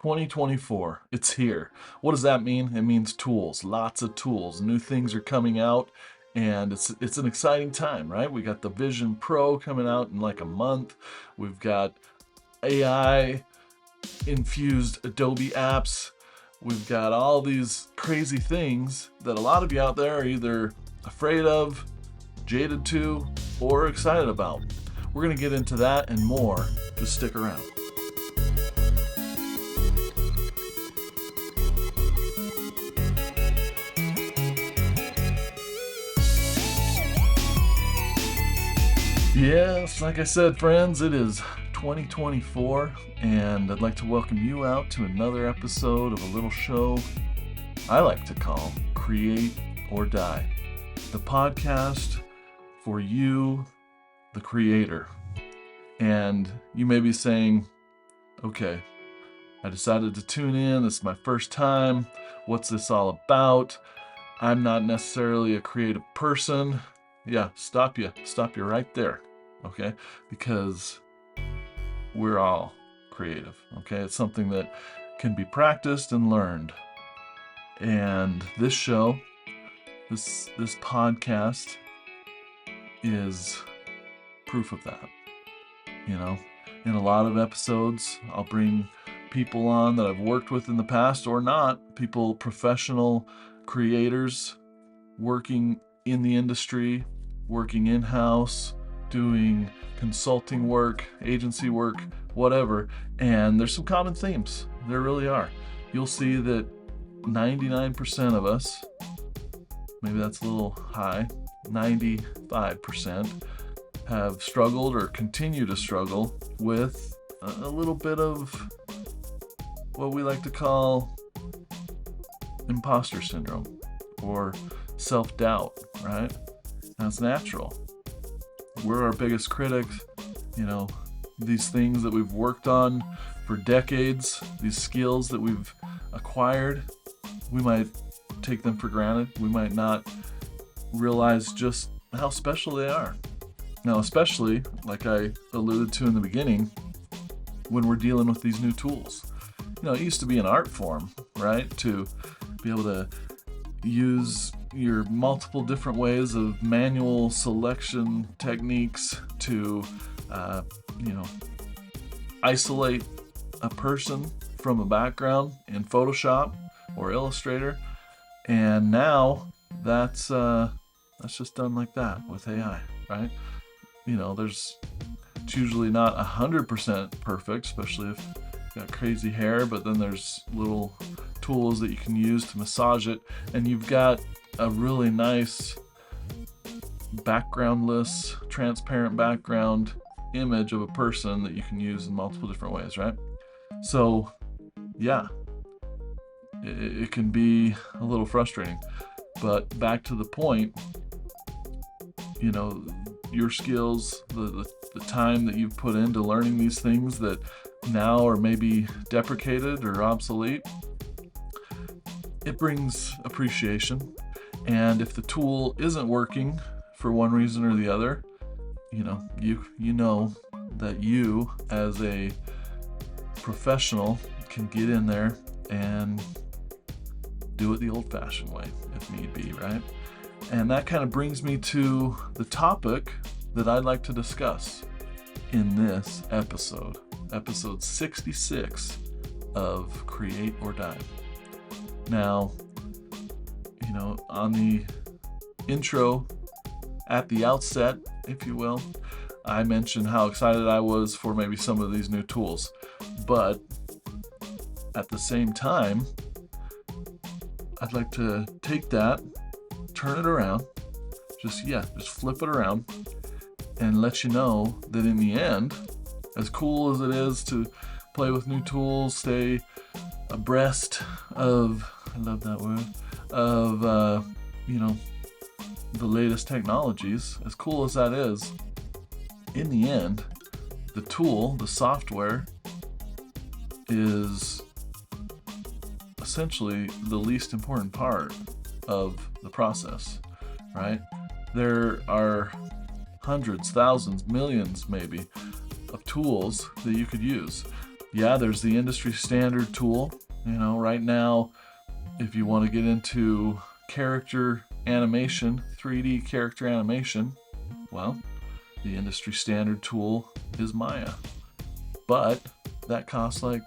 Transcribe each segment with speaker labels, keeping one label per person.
Speaker 1: 2024, it's here. What does that mean? It means tools, lots of tools. New things are coming out, and it's an exciting time, right? We got the Vision Pro coming out in like a month. We've got AI infused Adobe apps. We've got all these crazy things that a lot of you out there are either afraid of, jaded to, or excited about. We're going to get into that and more. Just stick around. Yes, like I said, friends, it is 2024, and I'd like to welcome you out to another episode of a little show I like to call Create or Die, the podcast for you, the creator. And you may be saying, okay, I decided to tune in. This is my first time. What's this all about? I'm not necessarily a creative person. Yeah, stop you right there, okay? Because we're all creative, okay? It's something that can be practiced and learned. And this show, this podcast is proof of that. You know, in a lot of episodes, I'll bring people on that I've worked with in the past or not, professional creators working in the industry, working in-house, doing consulting work, agency work, whatever. And there's some common themes. There really are. You'll see that 99% of us, maybe that's a little high, 95%, have struggled or continue to struggle with a little bit of what we like to call imposter syndrome or self-doubt, right? That's natural. We're our biggest critics. You know, these things that we've worked on for decades, these skills that we've acquired, we might take them for granted. We might not realize just how special they are. Now, especially, like I alluded to in the beginning, when we're dealing with these new tools. You know, it used to be an art form, right? To be able to use your multiple different ways of manual selection techniques to, isolate a person from a background in Photoshop or Illustrator. And now that's just done like that with AI, right? You know, it's usually not 100% perfect, especially if you've got crazy hair, but then there's little tools that you can use to massage it, and you've got a really nice backgroundless, transparent background image of a person that you can use in multiple different ways, right? So, yeah, it can be a little frustrating, but back to the point, you know, your skills, the time that you've put into learning these things that now are maybe deprecated or obsolete, it brings appreciation. And if the tool isn't working for one reason or the other, you know that you as a professional can get in there and do it the old-fashioned way if need be, right? And that kind of brings me to the topic that I'd like to discuss in this episode 66 of Create or Die. Now, you know, on the intro, at the outset, if you will, I mentioned how excited I was for maybe some of these new tools. But at the same time, I'd like to take that, turn it around, just flip it around and let you know that in the end, as cool as it is to play with new tools, stay abreast of, I love that word, of, the latest technologies, as cool as that is, in the end, the tool, the software, is essentially the least important part of the process, right? There are hundreds, thousands, millions maybe of tools that you could use. Yeah, there's the industry standard tool. Right now, if you want to get into character animation, 3D character animation, well, the industry standard tool is Maya. But that costs like,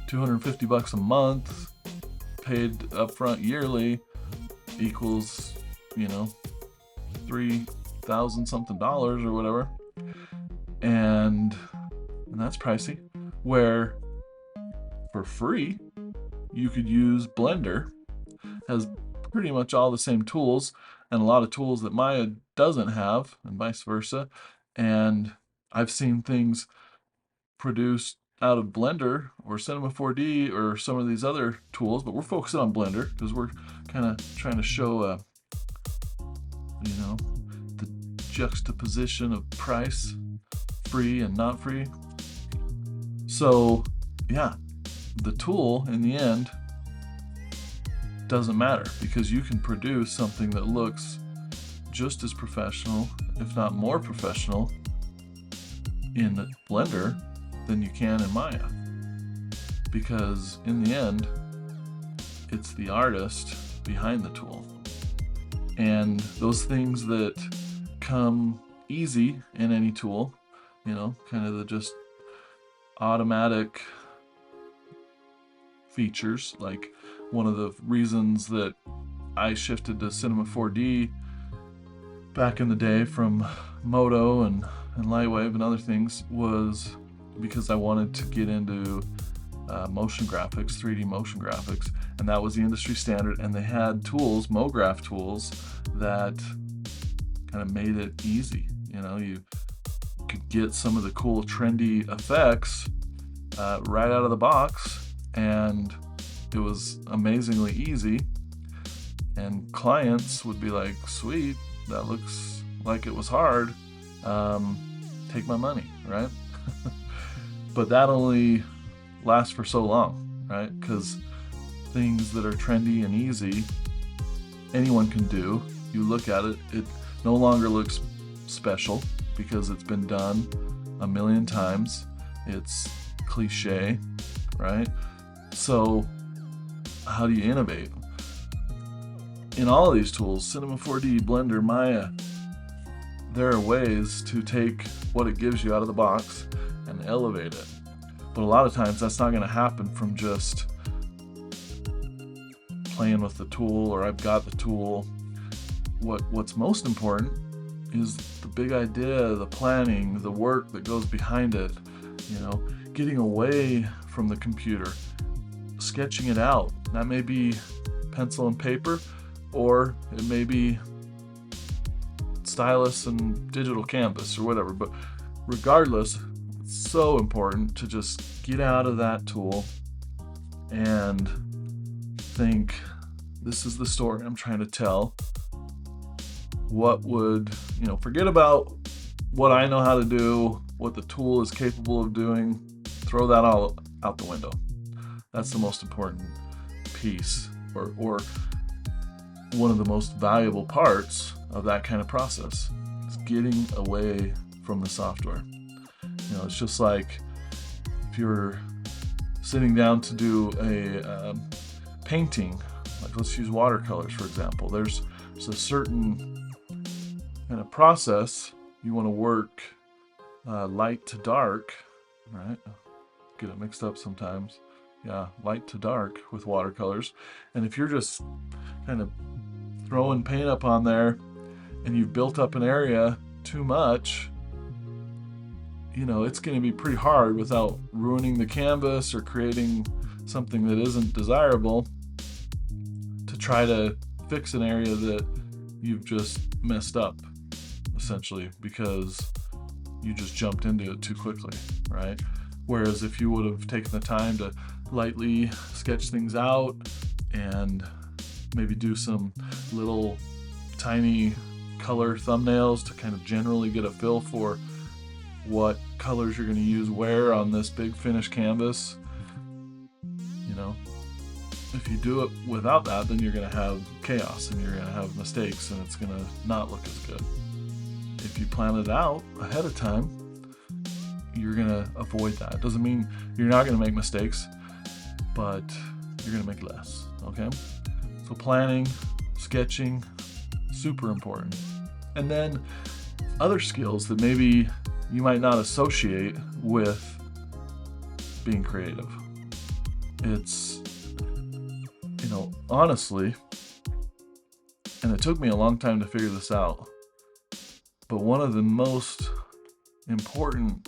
Speaker 1: $250 a month, paid upfront yearly, equals, 3,000 something dollars or whatever. And that's pricey. Where for free, you could use Blender. Has pretty much all the same tools and a lot of tools that Maya doesn't have, and vice versa. And I've seen things produced out of Blender or Cinema 4D or some of these other tools, but we're focusing on Blender because we're kind of trying to show the juxtaposition of price, free and not free. So yeah, the tool in the end doesn't matter because you can produce something that looks just as professional, if not more professional, in Blender than you can in Maya. Because in the end, it's the artist behind the tool. And those things that come easy in any tool, kind of the just automatic features. Like one of the reasons that I shifted to Cinema 4D back in the day from Moto and Lightwave and other things was because I wanted to get into motion graphics, 3D motion graphics, and that was the industry standard. And they had tools, MoGraph tools, that kind of made it easy. You could get some of the cool trendy effects right out of the box, and it was amazingly easy. And clients would be like, sweet, that looks like it was hard, take my money, right? But that only lasts for so long, right? Because things that are trendy and easy, anyone can do. You look at it, it no longer looks special because it's been done a million times. It's cliche, right? So how do you innovate? In all of these tools, Cinema 4D, Blender, Maya, there are ways to take what it gives you out of the box and elevate it. But a lot of times that's not going to happen from just playing with the tool or I've got the tool. What's most important is the big idea, the planning, the work that goes behind it, getting away from the computer, sketching it out. That may be pencil and paper, or it may be stylus and digital canvas or whatever. But regardless, it's so important to just get out of that tool and think, this is the story I'm trying to tell. What would, forget about what I know how to do, what the tool is capable of doing, throw that all out the window. That's the most important piece, or one of the most valuable parts of that kind of process is getting away from the software. It's just like if you're sitting down to do a painting, like let's use watercolors for example. There's a certain kind of process you want to work light to dark, right? Get it mixed up sometimes. Yeah, light to dark with watercolors. And if you're just kind of throwing paint up on there and you've built up an area too much, it's going to be pretty hard without ruining the canvas or creating something that isn't desirable to try to fix an area that you've just messed up, essentially, because you just jumped into it too quickly, right? Whereas if you would have taken the time to lightly sketch things out and maybe do some little tiny color thumbnails to kind of generally get a feel for what colors you're going to use where on this big finished canvas. If you do it without that, then you're going to have chaos and you're going to have mistakes and it's going to not look as good. If you plan it out ahead of time, you're going to avoid that. It doesn't mean you're not going to make mistakes, but you're going to make less, okay? So planning, sketching, super important. And then other skills that maybe you might not associate with being creative. It's, honestly, and it took me a long time to figure this out, but one of the most important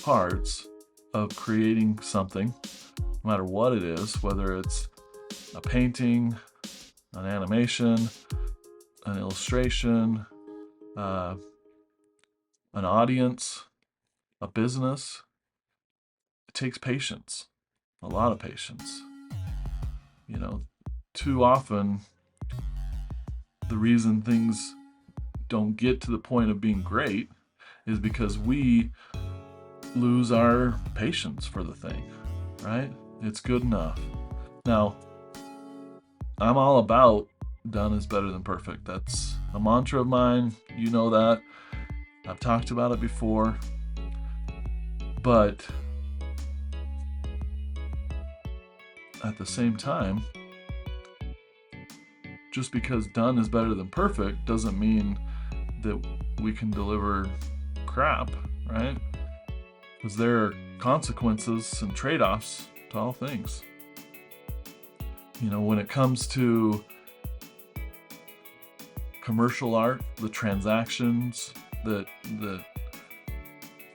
Speaker 1: parts of creating something, no matter what it is, whether it's a painting, an animation, an illustration, an audience, a business, it takes patience, a lot of patience. Too often, the reason things don't get to the point of being great is because we lose our patience for the thing, right? It's good enough. Now, I'm all about done is better than perfect. That's a mantra of mine. You know that. I've talked about it before. But at the same time, just because done is better than perfect doesn't mean that we can deliver crap, right? Because there are consequences and trade-offs to all things. When it comes to commercial art, the transactions that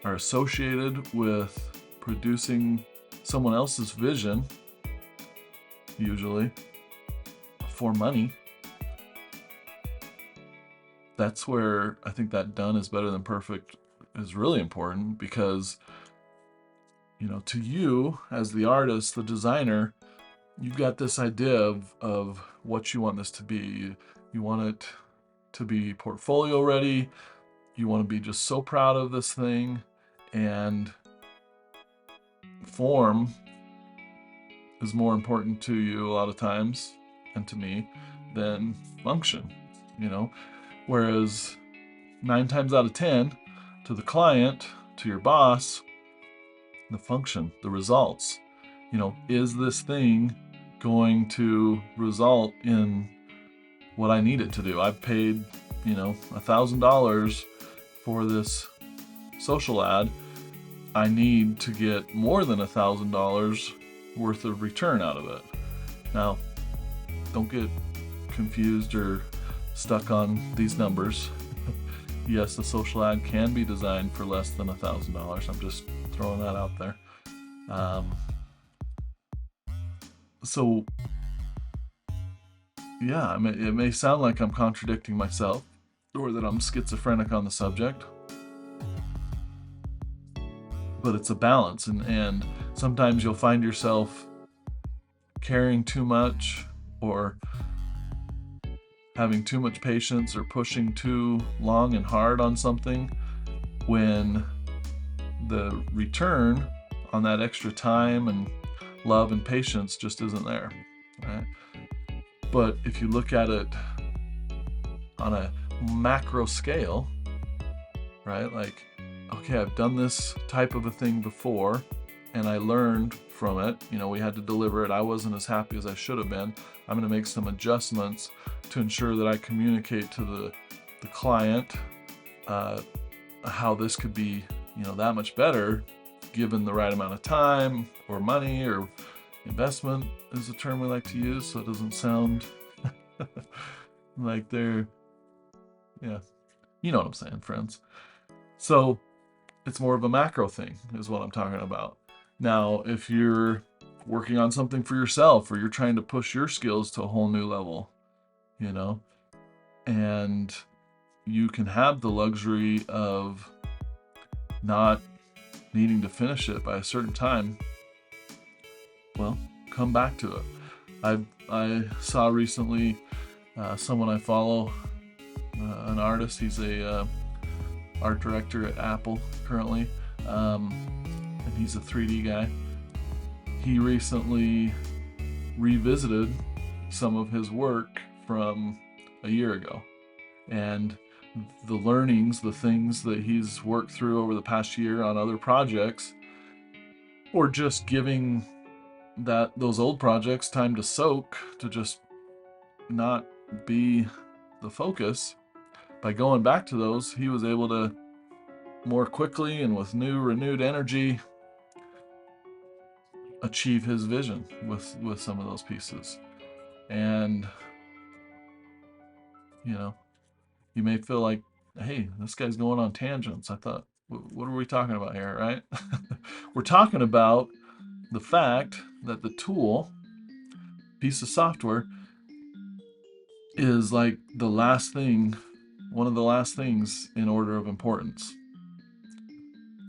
Speaker 1: are associated with producing someone else's vision, usually for money, that's where I think that done is better than perfect is really important, because to you as the artist, the designer, you've got this idea of what you want this to be. You want it to be portfolio ready. You want to be just so proud of this thing, and form is more important to you a lot of times, and to me, than function, Whereas 9 times out of 10, to the client, to your boss, the function, the results, is this thing going to result in what I need it to do? I've paid, $1,000 for this social ad. I need to get more than $1,000 worth of return out of it. Now, don't get confused or stuck on these numbers. Yes, the social ad can be designed for less than $1,000. I'm just throwing that out there. So, yeah, it may sound like I'm contradicting myself, or that I'm schizophrenic on the subject, but it's a balance, and sometimes you'll find yourself caring too much, or having too much patience, or pushing too long and hard on something, when the return on that extra time and love and patience just isn't there, right? But if you look at it on a macro scale, right? Like, okay, I've done this type of a thing before, and I learned from it. We had to deliver it. I wasn't as happy as I should have been. I'm going to make some adjustments to ensure that I communicate to the client how this could be, that much better, given the right amount of time or money, or investment is a term we like to use, so it doesn't sound like they're, you know what I'm saying, friends. So it's more of a macro thing is what I'm talking about. Now, if you're working on something for yourself, or you're trying to push your skills to a whole new level, and you can have the luxury of not needing to finish it by a certain time, well, come back to it. I saw recently someone I follow, an artist. He's a art director at Apple currently, and he's a 3D guy. He recently revisited some of his work from a year ago, and the learnings, the things that he's worked through over the past year on other projects, or just giving those old projects time to soak, to just not be the focus. By going back to those, he was able to more quickly and with renewed energy achieve his vision with some of those pieces. And you may feel like, hey, this guy's going on tangents. I thought, what are we talking about here, right? We're talking about the fact that the tool, piece of software, is like the last thing, one of the last things in order of importance.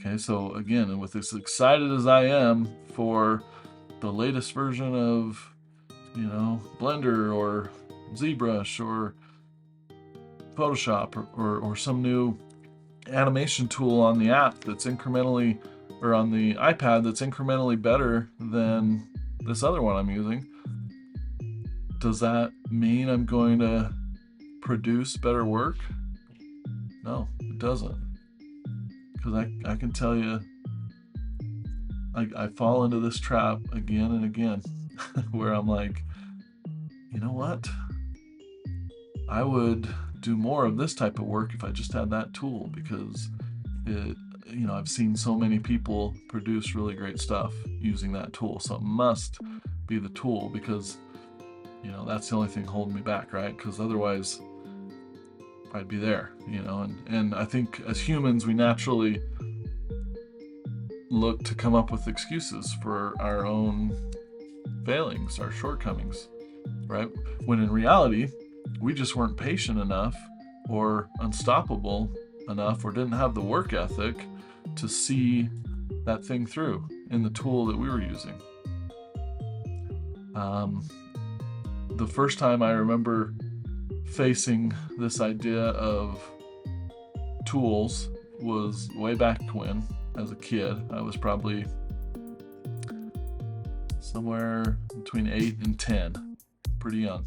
Speaker 1: Okay, so again, and with as excited as I am for the latest version of, Blender or ZBrush or Photoshop or some new animation tool on the app that's incrementally, or on the iPad that's incrementally better than this other one I'm using, does that mean I'm going to produce better work? No, it doesn't. Because I can tell you, I fall into this trap again and again where I'm like, you know what? I would do more of this type of work if I just had that tool, because I've seen so many people produce really great stuff using that tool. So it must be the tool, because that's the only thing holding me back, right? Because otherwise I'd be there, and I think as humans we naturally look to come up with excuses for our own failings, our shortcomings, right? When in reality we just weren't patient enough or unstoppable enough, or didn't have the work ethic to see that thing through in the tool that we were using. The first time I remember facing this idea of tools was way back when, as a kid. I was probably somewhere between 8 and 10, pretty young.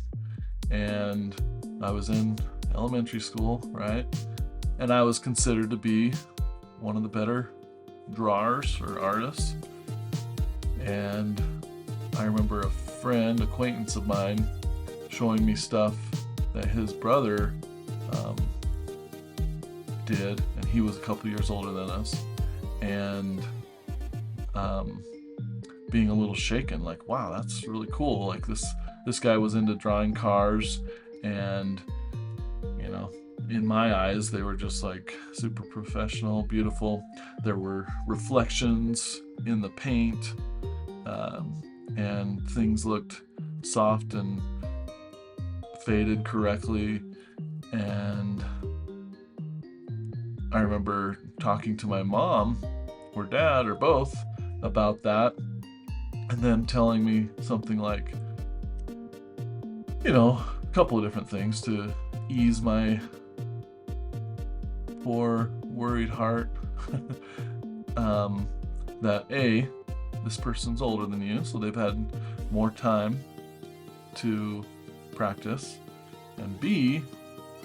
Speaker 1: And I was in elementary school, right? And I was considered to be one of the better drawers or artists. And I remember a acquaintance of mine, showing me stuff that his brother did, and he was a couple years older than us, and being a little shaken, like, wow, that's really cool. Like this guy was into drawing cars, and in my eyes they were just like super professional, beautiful. There were reflections in the paint, and things looked soft and faded correctly. And I remember talking to my mom or dad or both about that, and them telling me something like, a couple of different things to ease my poor, worried heart. That A, this person's older than you, so they've had more time to practice, and B,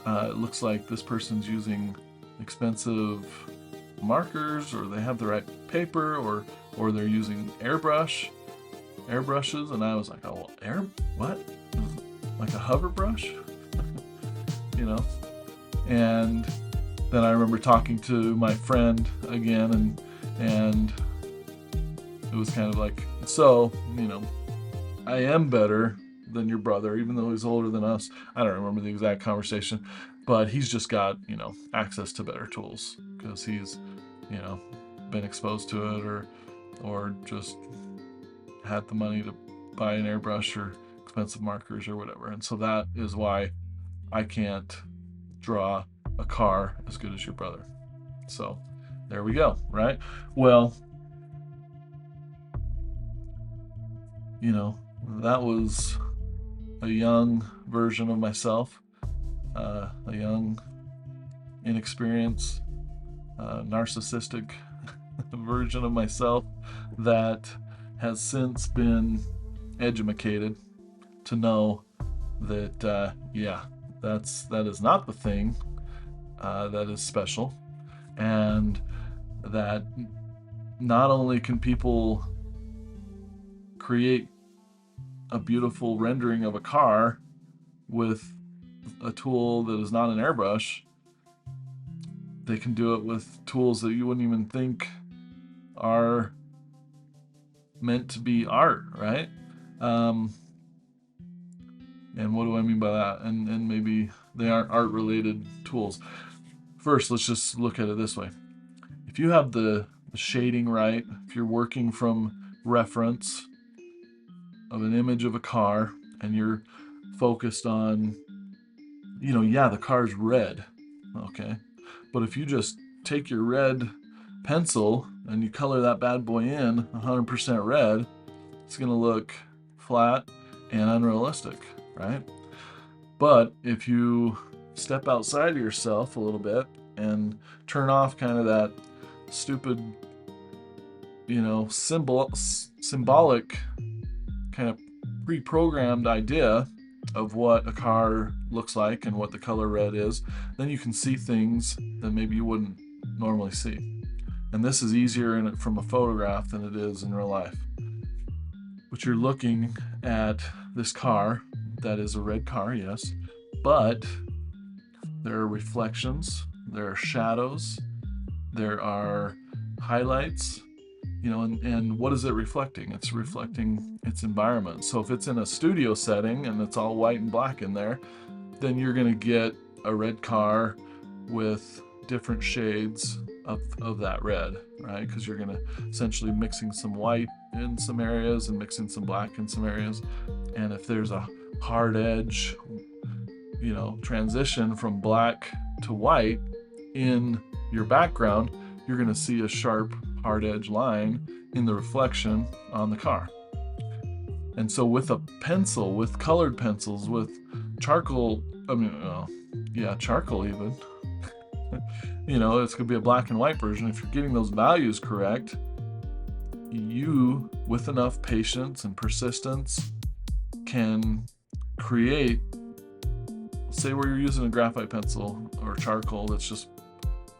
Speaker 1: it looks like this person's using expensive markers, or they have the right paper, or they're using airbrushes. And I was like, oh, what? Like a hover brush? And then I remember talking to my friend again, and it was kind of like, so, I am better than your brother, even though he's older than us. I don't remember the exact conversation, but he's just got, access to better tools because he's, been exposed to it, or just had the money to buy an airbrush or expensive markers or whatever. And so that is why I can't draw a car as good as your brother. So there we go, right? Well, that was a young version of myself, a young, inexperienced, narcissistic version of myself that has since been educated to know that, that is not the thing that is special, and that not only can people create a beautiful rendering of a car with a tool that is not an airbrush, they can do it with tools that you wouldn't even think are meant to be art, right? And what do I mean by that? And maybe they aren't art related tools. First, let's just look at it this way. If you have the shading right, if you're working from reference of an image of a car and you're focused on, the car's red, okay? But if you just take your red pencil and you color that bad boy in 100% red, it's gonna look flat and unrealistic, right? But if you step outside of yourself a little bit and turn off kind of that stupid, symbolic kind of pre-programmed idea of what a car looks like and what the color red is, then you can see things that maybe you wouldn't normally see. And this is easier from a photograph than it is in real life. But you're looking at this car that is a red car, yes, but there are reflections, there are shadows, there are highlights, and what is it reflecting? It's reflecting its environment. So if it's in a studio setting and it's all white and black in there, then you're going to get a red car with different shades of that red, right? Because you're going to essentially mixing some white in some areas and mixing some black in some areas. And if there's a hard edge, transition from black to white in your background, you're going to see a sharp hard edge line in the reflection on the car. And so with a pencil, with colored pencils, with charcoal, charcoal even, it's going to be a black and white version. If you're getting those values correct, you, with enough patience and persistence, can create, say where you're using a graphite pencil or charcoal that's just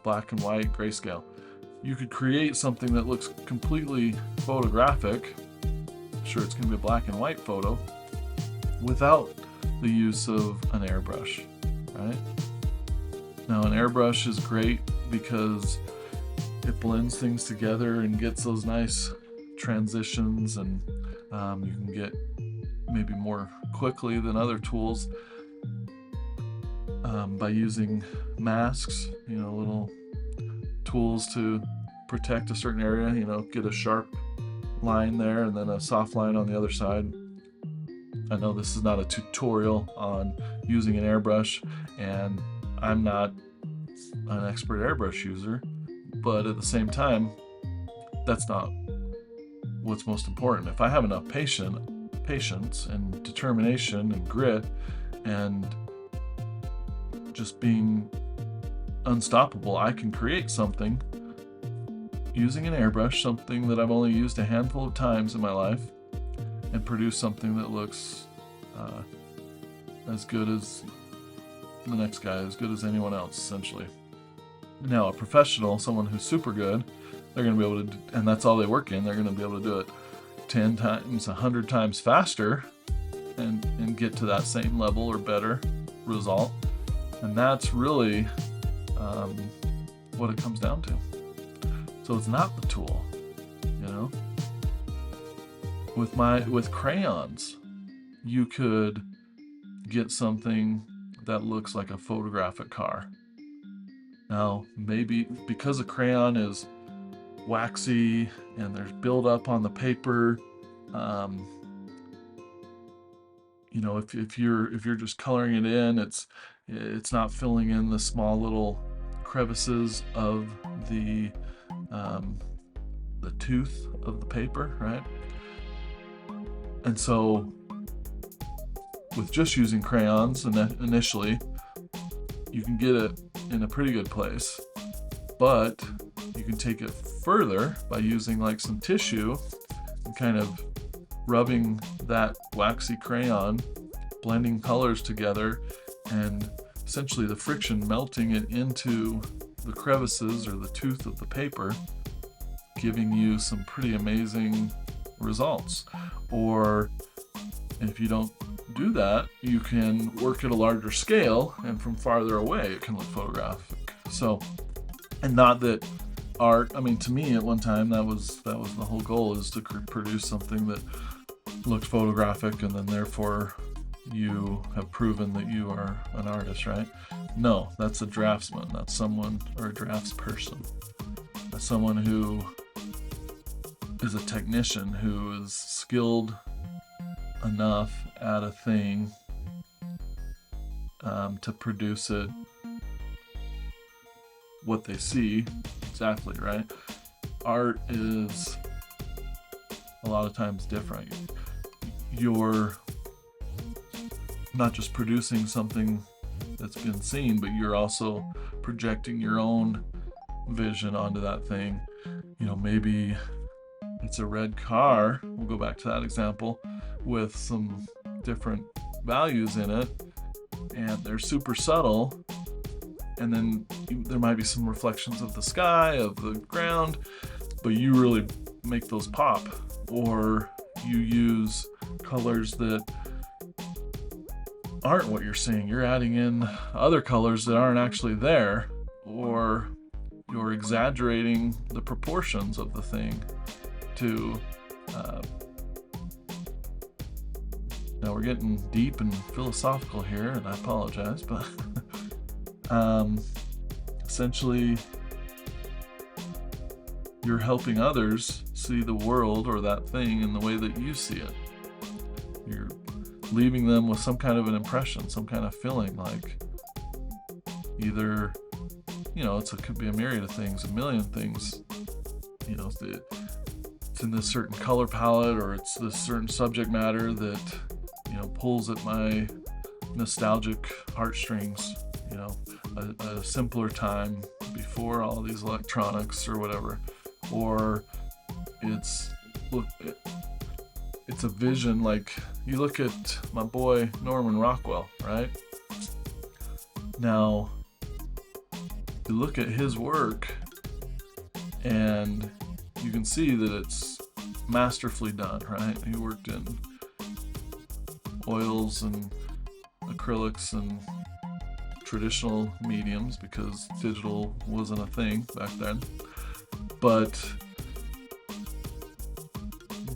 Speaker 1: black and white grayscale, you could create something that looks completely photographic. Sure, it's going to be a black and white photo without the use of an airbrush, right? Now, an airbrush is great because it blends things together and gets those nice transitions, and you can get maybe more quickly than other tools by using masks, little tools to protect a certain area, get a sharp line there and then a soft line on the other side. I know this is not a tutorial on using an airbrush, and I'm not an expert airbrush user, but at the same time, that's not what's most important. If I have enough patience and determination and grit and just being unstoppable, I can create something using an airbrush, something that I've only used a handful of times in my life, and produce something that looks as good as the next guy, as good as anyone else, essentially. Now, a professional, someone who's super good, they're going to be able to, and that's all they work in, they're going to be able to do it 10 times, 100 times faster and get to that same level or better result. And that's really what it comes down to. So it's not the tool, With crayons, you could get something that looks like a photographic car. Now, maybe because a crayon is waxy and there's buildup on the paper, if you're just coloring it in, it's not filling in the small little crevices of the tooth of the paper, right? And so with just using crayons initially, you can get it in a pretty good place, but you can take it further by using like some tissue and kind of rubbing that waxy crayon, blending colors together and essentially the friction melting it into the crevices or the tooth of the paper, giving you some pretty amazing results. Or if you don't do that, you can work at a larger scale, and from farther away it can look photographic. So, and not that art, I mean, to me at one time that was the whole goal, is to produce something that looked photographic, and then therefore you have proven that you are an artist, right? No, that's a draftsman. That's someone, or a draftsperson. That's someone who is a technician, who is skilled enough at a thing to produce it what they see exactly, right? Art is a lot of times different. You're not just producing something that's been seen, but you're also projecting your own vision onto that thing. You know, maybe it's a red car, we'll go back to that example, with some different values in it, and they're super subtle, and then there might be some reflections of the sky, of the ground, but you really make those pop. Or you use colors that aren't what you're seeing. You're adding in other colors that aren't actually there, or you're exaggerating the proportions of the thing to now we're getting deep and philosophical here, and I apologize, but essentially you're helping others see the world or that thing in the way that you see it. You're leaving them with some kind of an impression, some kind of feeling, like either, you know, it could be a myriad of things, a million things. You know, it's in this certain color palette, or it's this certain subject matter that, you know, pulls at my nostalgic heartstrings. You know, a simpler time before all these electronics or whatever. Or it's a vision. Like, you look at my boy Norman Rockwell, right? Now, you look at his work and you can see that it's masterfully done, right? He worked in oils and acrylics and traditional mediums because digital wasn't a thing back then. But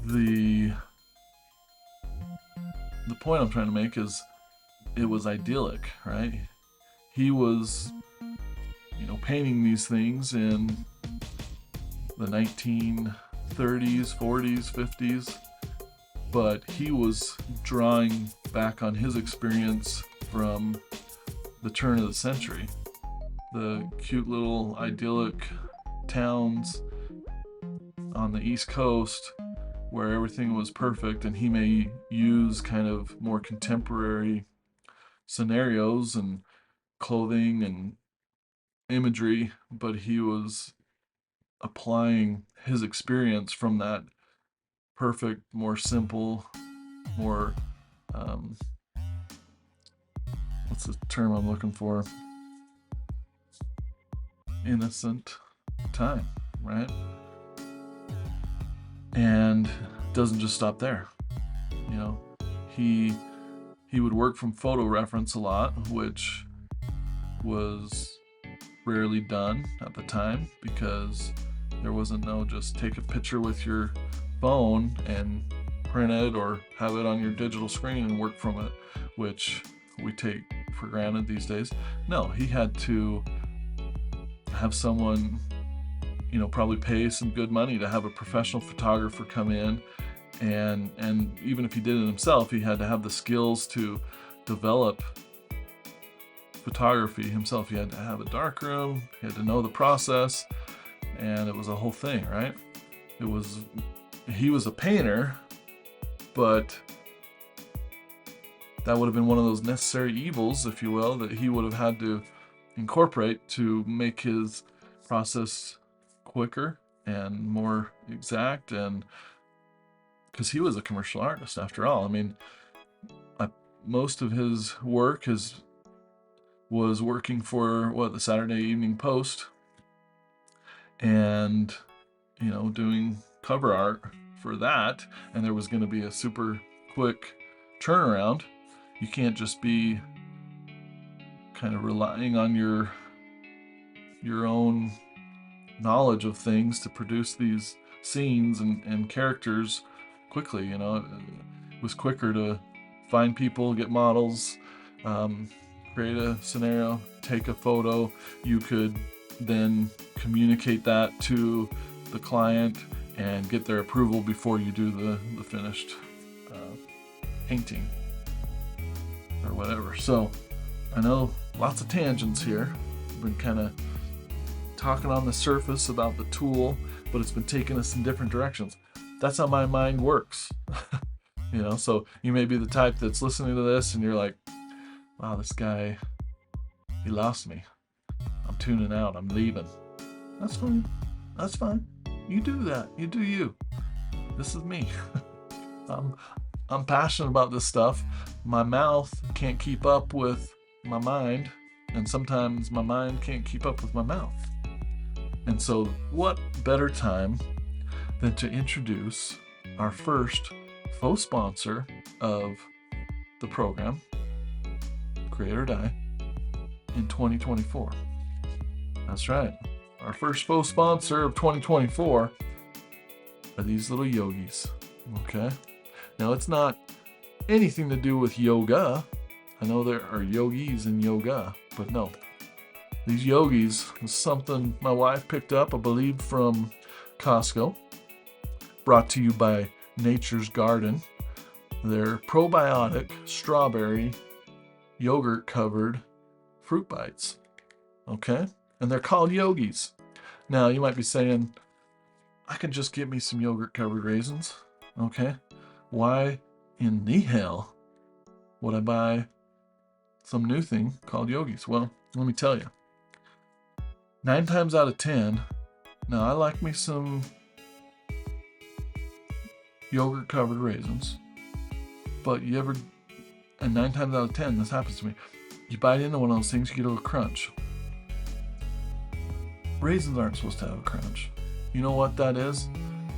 Speaker 1: the point I'm trying to make is it was idyllic, right? He was, you know, painting these things in the 1930s, 40s, 50s, but he was drawing back on his experience from the turn of the century. The cute little idyllic towns on the East Coast where everything was perfect, and he may use kind of more contemporary scenarios and clothing and imagery, but he was applying his experience from that perfect, more simple, more what's the term I'm looking for? Innocent time, right? And doesn't just stop there. You know, he would work from photo reference a lot, which was rarely done at the time because there wasn't no just take a picture with your phone and print it or have it on your digital screen and work from it, which we take for granted these days. No, he had to have someone, you know, probably pay some good money to have a professional photographer come in, and even if he did it himself, he had to have the skills to develop photography himself. He had to have a darkroom, he had to know the process, and it was a whole thing, right? He was a painter, but that would have been one of those necessary evils, if you will, that he would have had to incorporate to make his process quicker and more exact, and because he was a commercial artist after all. I mean, most of his work is was working for the Saturday Evening Post, and doing cover art for that, and there was going to be a super quick turnaround. You can't just be kind of relying on your own knowledge of things to produce these scenes and characters quickly. It was quicker to find people, get models, create a scenario, take a photo. You could then communicate that to the client and get their approval before you do the finished painting or whatever. So I know lots of tangents here. I've been kind of talking on the surface about the tool, but it's been taking us in different directions. That's how my mind works. So you may be the type that's listening to this and you're like, wow, this guy, he lost me. I'm tuning out. I'm leaving. That's fine. That's fine. You do that. You do you. This is me. I'm passionate about this stuff. My mouth can't keep up with my mind, and sometimes my mind can't keep up with my mouth. And so what better time than to introduce our first faux sponsor of the program, Create or Die, in 2024. That's right. Our first faux sponsor of 2024 are these little yogis. Okay? Now, it's not anything to do with yoga. I know there are yogis in yoga, but no. These yogis is something my wife picked up, I believe, from Costco. Brought to you by Nature's Garden. They're probiotic, strawberry, yogurt covered fruit bites. Okay? And they're called yogis. Now, you might be saying, I can just get me some yogurt covered raisins. Okay? Why in the hell would I buy some new thing called yogis? Well, let me tell you. 9 times out of 10, now I like me some yogurt covered raisins, but and 9 times out of 10, this happens to me, you bite into one of those things, you get a little crunch. Raisins aren't supposed to have a crunch. You know what that is?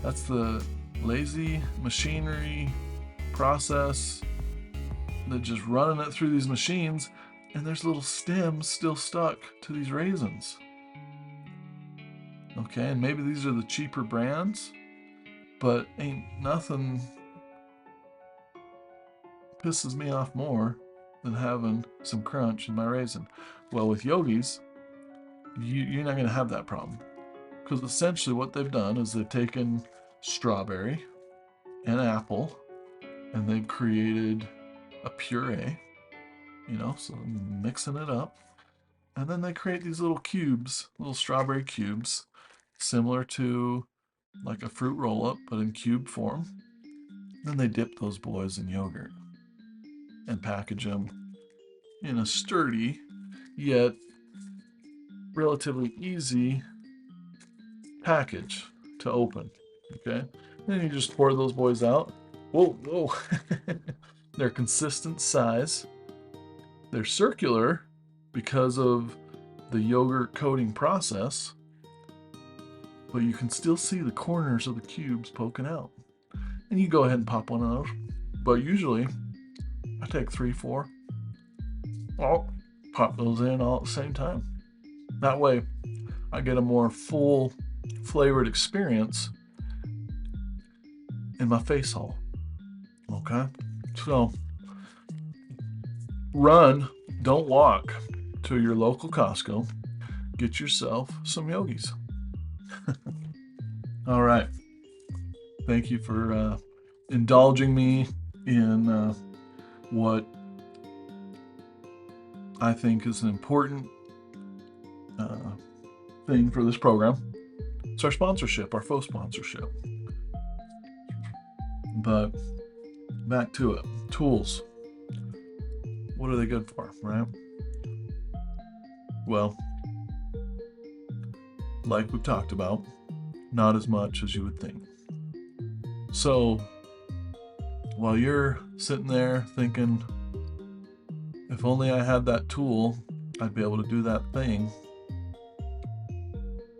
Speaker 1: That's the lazy machinery process. They're just running it through these machines, and there's little stems still stuck to these raisins. Okay, and maybe these are the cheaper brands, but ain't nothing pisses me off more than having some crunch in my raisin. Well, with yogis, you're not going to have that problem, because essentially what they've done is they've taken strawberry and apple and they've created a puree, so mixing it up, and then they create these little cubes, little strawberry cubes, similar to like a fruit roll-up, but in cube form. Then they dip those boys in yogurt and package them in a sturdy yet relatively easy package to open. Okay, then you just pour those boys out. Whoa. They're consistent size. They're circular because of the yogurt coating process, but you can still see the corners of the cubes poking out. And you go ahead and pop one of those. But usually, I take 3, 4. I'll pop those in all at the same time. That way, I get a more full flavored experience in my face hole. Okay? So, don't walk to your local Costco. Get yourself some yogis. All right. Thank you for indulging me in what I think is an important thing for this program. It's our sponsorship, our faux sponsorship. But back to it. Tools. What are they good for, right? Well, like we've talked about, not as much as you would think. So, while you're sitting there thinking, if only I had that tool I'd be able to do that thing,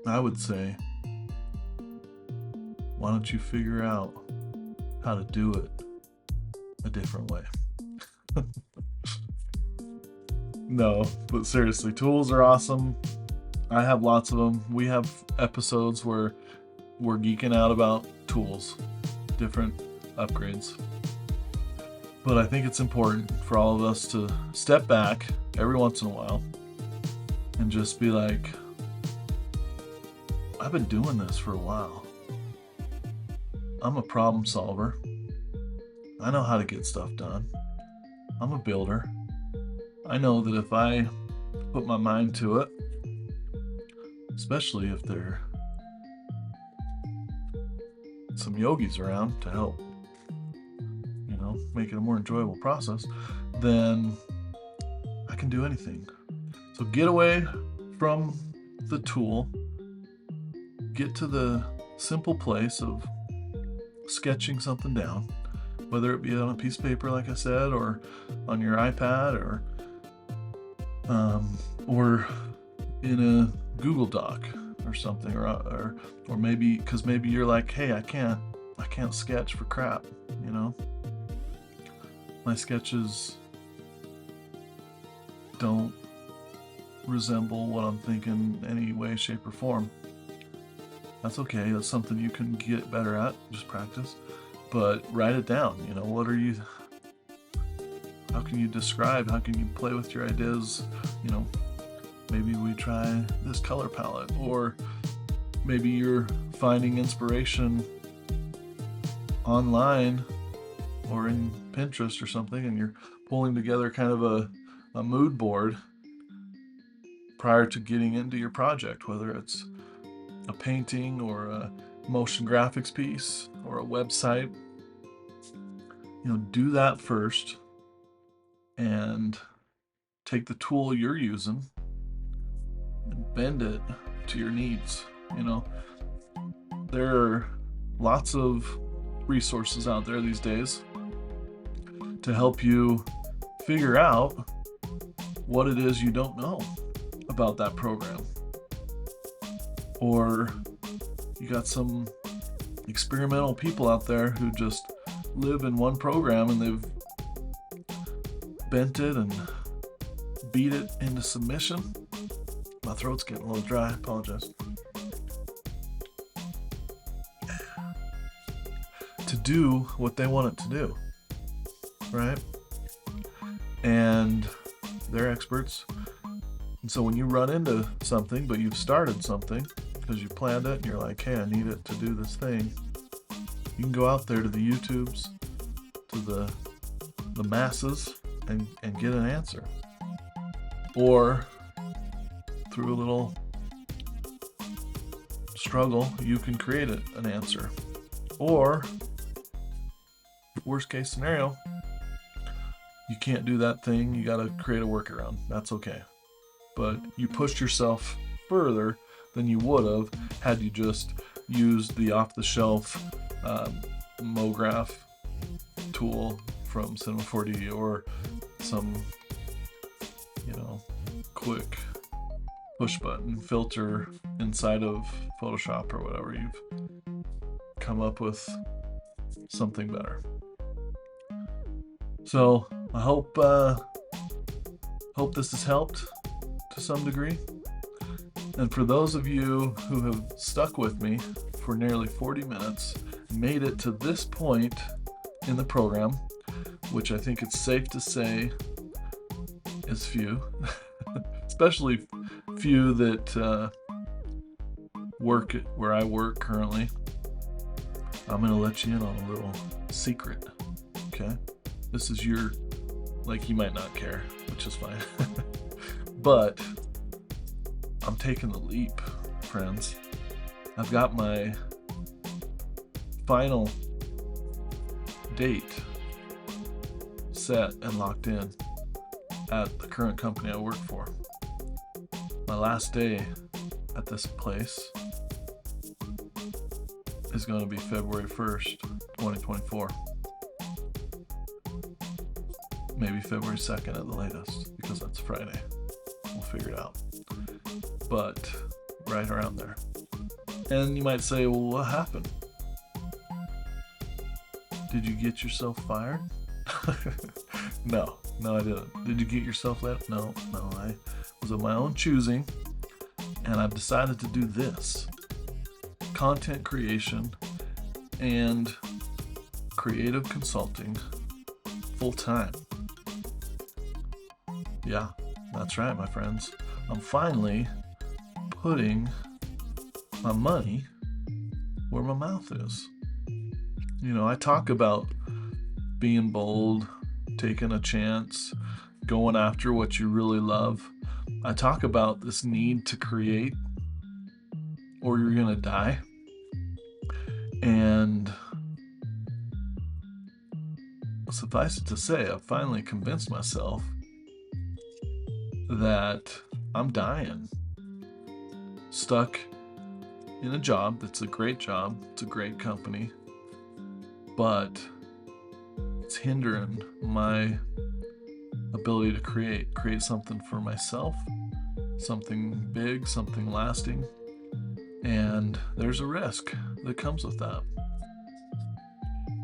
Speaker 1: I would say, why don't you figure out how to do it a different way? No, but seriously, tools are awesome. I have lots of them. We have episodes where we're geeking out about tools, different upgrades. But I think it's important for all of us to step back every once in a while and just be like, I've been doing this for a while. I'm a problem solver. I know how to get stuff done. I'm a builder. I know that if I put my mind to it, especially if there are some yogis around to help, make it a more enjoyable process, then I can do anything. So get away from the tool, get to the simple place of sketching something down, whether it be on a piece of paper, like I said, or on your iPad, or in a Google Doc or something, or maybe because maybe you're like, hey, I can't sketch for crap, My sketches don't resemble what I'm thinking in any way, shape, or form. That's okay. That's something you can get better at. Just practice. But write it down. How can you describe? How can you play with your ideas? Maybe we try this color palette, or maybe you're finding inspiration online or in Pinterest or something, and you're pulling together kind of a mood board prior to getting into your project, whether it's a painting or a motion graphics piece or a website. Do that first and take the tool you're using and bend it to your needs. There are lots of resources out there these days to help you figure out what it is you don't know about that program. Or you got some experimental people out there who just live in one program and they've bent it and beat it into submission. My throat's getting a little dry, I apologize. To do what they want it to do, right? And they're experts. And so when you run into something, but you've started something because you planned it and you're like, hey, I need it to do this thing, you can go out there to the YouTubes, to the masses, and get an answer. Or through a little struggle, you can create an answer. Or worst case scenario, you can't do that thing, you got to create a workaround. That's okay. But you pushed yourself further than you would have had you just used the off-the-shelf MoGraph tool from Cinema 4D, or some quick push button filter inside of Photoshop or whatever. You've come up with something better. So I hope this has helped to some degree. And for those of you who have stuck with me for nearly 40 minutes, made it to this point in the program, which I think it's safe to say is few, especially few that work where I work currently, I'm going to let you in on a little secret, okay? This is you might not care, which is fine. But I'm taking the leap, friends. I've got my final date set and locked in at the current company I work for. My last day at this place is going to be February 1st, 2024. Maybe February 2nd at the latest, because that's Friday. We'll figured out. But right around there. And you might say, well, what happened? Did you get yourself fired? No, I didn't. Did you get yourself let? No, I was of my own choosing, and I've decided to do this. Content creation and creative consulting full time. Yeah, that's right, my friends. I'm finally putting my money where my mouth is. I talk about being bold, taking a chance, going after what you really love. I talk about this need to create or you're going to die. And suffice it to say, I've finally convinced myself that I'm dying, stuck in a job that's a great job, it's a great company, but it's hindering my ability to create something for myself, something big, something lasting, and there's a risk that comes with that.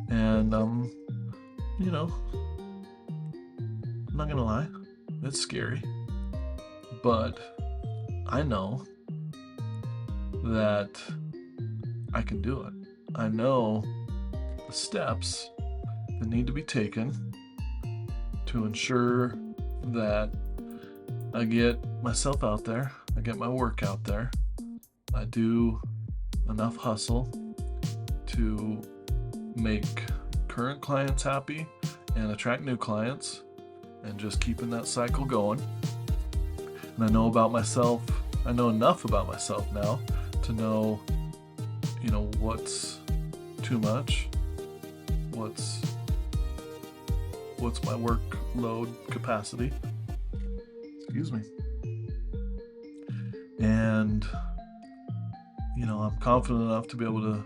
Speaker 1: And I'm not gonna lie, it's scary, but I know that I can do it. I know the steps that need to be taken to ensure that I get myself out there, I get my work out there, I do enough hustle to make current clients happy and attract new clients, and just keeping that cycle going. And I know enough about myself now to know, what's too much, what's my workload capacity, excuse me. And, I'm confident enough to be able to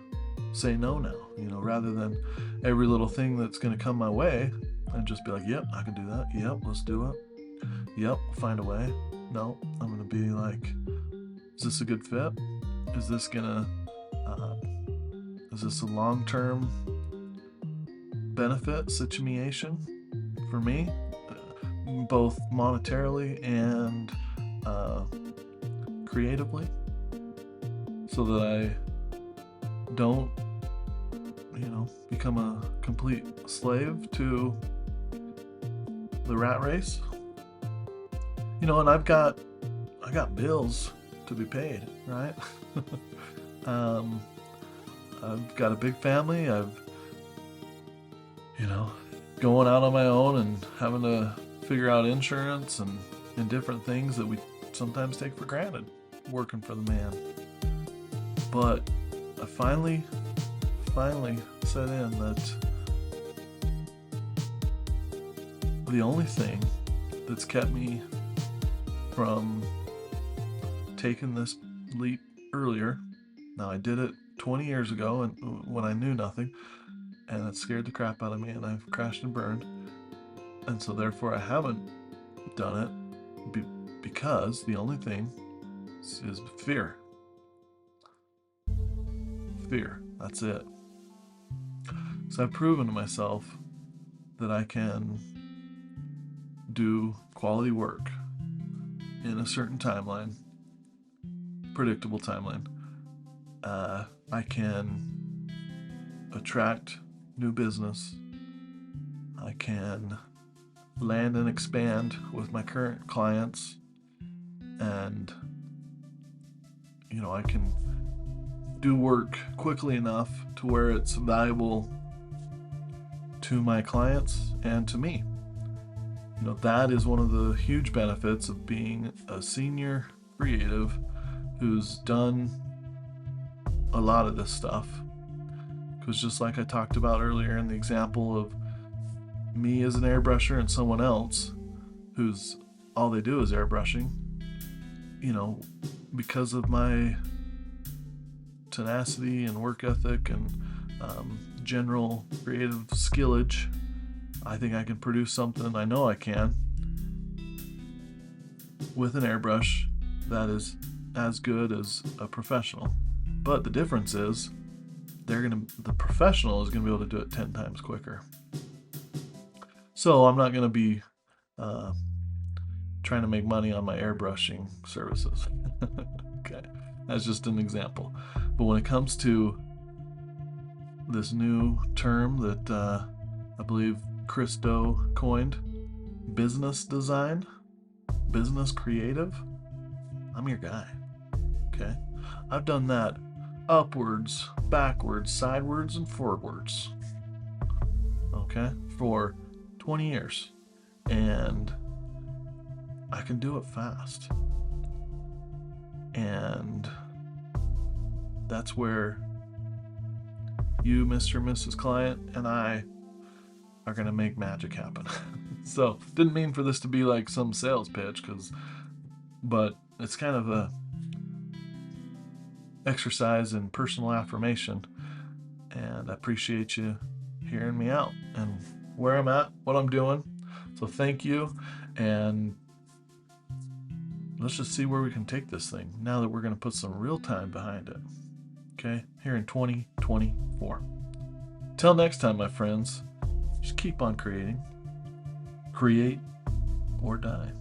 Speaker 1: say no now, rather than every little thing that's going to come my way and just be like, yep, I can do that. Yep, let's do it. Yep, find a way. No, I'm going to be like, is this a good fit? Is this a long-term benefit situation for me, both monetarily and creatively, so that I don't, become a complete slave to the rat race. And I got bills to be paid, right? I've got a big family. I've, going out on my own and having to figure out insurance and different things that we sometimes take for granted working for the man. But I finally set in that the only thing that's kept me from taking this leap earlier, now I did it 20 years ago and when I knew nothing, and it scared the crap out of me and I've crashed and burned, and so therefore I haven't done it because the only thing is fear. That's it. So I've proven to myself that I can do quality work in a certain timeline, predictable timeline. I can attract new business. I can land and expand with my current clients, and I can do work quickly enough to where it's valuable to my clients and to me. That is one of the huge benefits of being a senior creative who's done a lot of this stuff. Because just like I talked about earlier in the example of me as an airbrusher and someone else who's all they do is airbrushing, because of my tenacity and work ethic and general creative skillage, I think I can produce something. I know I can. with an airbrush that is as good as a professional. But the difference is the professional is gonna be able to do it 10 times quicker. So I'm not gonna be trying to make money on my airbrushing services. Okay, that's just an example. But when it comes to this new term that I believe Chris Do coined, business design, business creative, I'm your guy. Okay, I've done that upwards, backwards, sidewards, and forwards. Okay, for 20 years, and I can do it fast. And that's where you, Mr. and Mrs. Client, and I are going to make magic happen. So, didn't mean for this to be like some sales pitch, but it's kind of a exercise in personal affirmation, and I appreciate you hearing me out and where I'm at, what I'm doing. So thank you, and let's just see where we can take this thing now that we're going to put some real time behind it. Okay, here in 2024. Till next time, my friends, just keep on creating. Create or die.